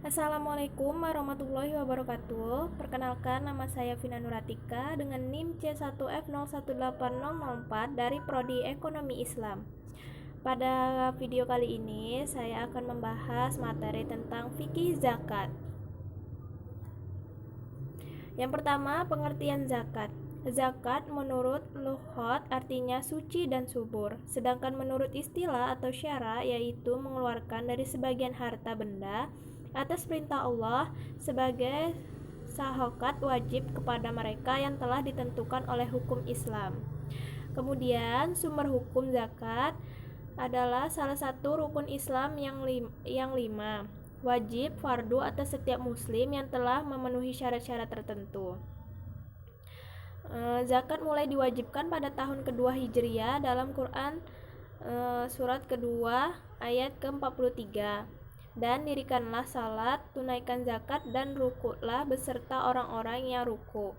Assalamualaikum warahmatullahi wabarakatuh. Perkenalkan, nama saya Vina Nuratika dengan NIM C1F018004 dari Prodi Ekonomi Islam. Pada video kali ini saya akan membahas materi tentang fikih zakat. Yang pertama, pengertian zakat. Zakat menurut lughat artinya suci dan subur, sedangkan menurut istilah atau syara yaitu mengeluarkan dari sebagian harta benda atas perintah Allah sebagai zakat wajib kepada mereka yang telah ditentukan oleh hukum Islam. Kemudian sumber hukum zakat adalah salah satu rukun Islam yang lima, wajib fardu atas setiap muslim yang telah memenuhi syarat-syarat tertentu. Zakat mulai diwajibkan pada tahun kedua Hijriah dalam Quran surat kedua ayat ke-43. Dan dirikanlah salat, tunaikan zakat, dan rukuklah beserta orang-orang yang ruku.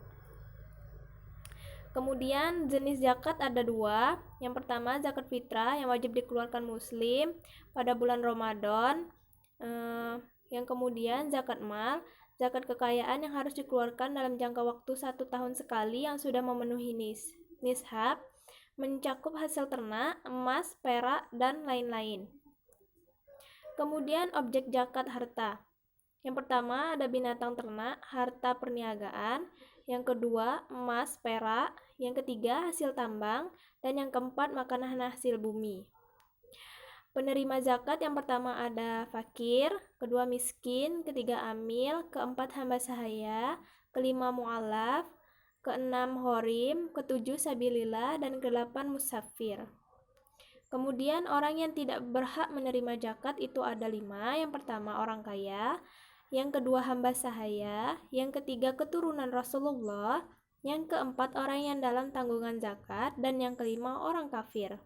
Kemudian jenis zakat ada dua. Yang pertama zakat fitrah yang wajib dikeluarkan muslim pada bulan Ramadan. Yang kemudian zakat mal, zakat kekayaan yang harus dikeluarkan dalam jangka waktu 1 tahun sekali yang sudah memenuhi nishab, mencakup hasil ternak, emas, perak, dan lain-lain. Kemudian objek zakat harta. Yang pertama ada binatang ternak, harta perniagaan. Yang kedua emas, perak. Yang ketiga hasil tambang. Dan yang keempat makanan hasil bumi. Penerima zakat yang pertama ada fakir, kedua miskin, ketiga amil, keempat hamba sahaya, kelima mu'alaf, keenam horim, ketujuh sabilillah, dan kedelapan musafir. Kemudian orang yang tidak berhak menerima zakat itu ada 5. Yang pertama orang kaya, yang kedua hamba sahaya, yang ketiga keturunan Rasulullah, yang keempat orang yang dalam tanggungan zakat, dan yang kelima orang kafir.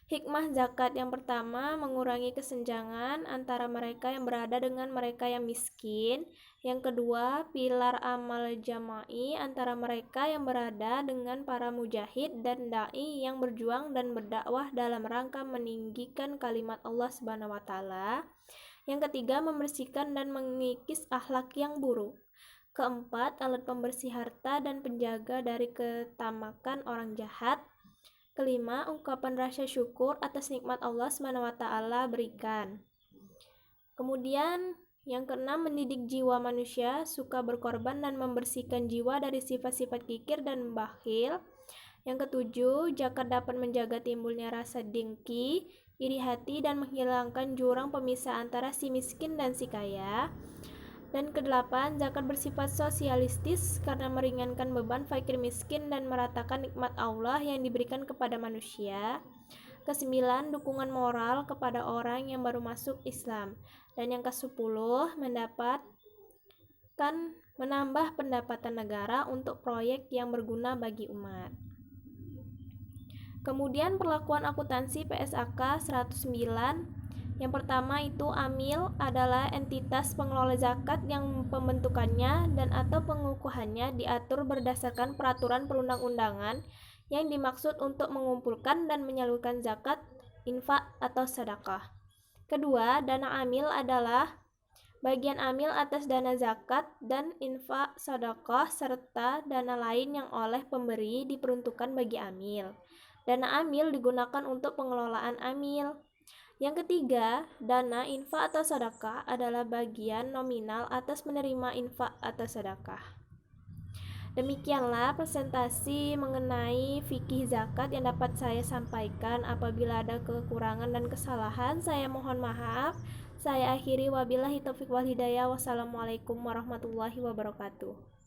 Hikmah zakat yang pertama mengurangi kesenjangan antara mereka yang berada dengan mereka yang miskin. Yang kedua, pilar amal jama'i antara mereka yang berada dengan para mujahid dan dai yang berjuang dan berdakwah dalam rangka meninggikan kalimat Allah Subhanahu wa taala. Yang ketiga, membersihkan dan mengikis akhlak yang buruk. Keempat, alat pembersih harta dan penjaga dari ketamakan orang jahat. Kelima, ungkapan rasa syukur atas nikmat Allah SWT berikan. Kemudian yang keenam, mendidik jiwa manusia suka berkorban dan membersihkan jiwa dari sifat-sifat kikir dan bakhil. Yang ketujuh, zakat dapat menjaga timbulnya rasa dengki, iri hati, dan menghilangkan jurang pemisah antara si miskin dan si kaya. Dan kedelapan, zakat bersifat sosialistis karena meringankan beban fakir miskin dan meratakan nikmat Allah yang diberikan kepada manusia. Kesembilan, dukungan moral kepada orang yang baru masuk Islam. Dan yang ke-10, menambah pendapatan negara untuk proyek yang berguna bagi umat. Kemudian perlakuan akuntansi PSAK 109. Yang pertama itu amil adalah entitas pengelola zakat yang pembentukannya dan atau pengukuhannya diatur berdasarkan peraturan perundang-undangan yang dimaksud untuk mengumpulkan dan menyalurkan zakat, infak, atau sedekah. Kedua, dana amil adalah bagian amil atas dana zakat dan infak, sedekah, serta dana lain yang oleh pemberi diperuntukkan bagi amil. Dana amil digunakan untuk pengelolaan amil. Yang ketiga, dana infak atau sedekah adalah bagian nominal atas menerima infak atau sedekah. Demikianlah presentasi mengenai fikih zakat yang dapat saya sampaikan. Apabila ada kekurangan dan kesalahan, saya mohon maaf. Saya akhiri, wabillahi taufiq wal hidayah. Wassalamualaikum warahmatullahi wabarakatuh.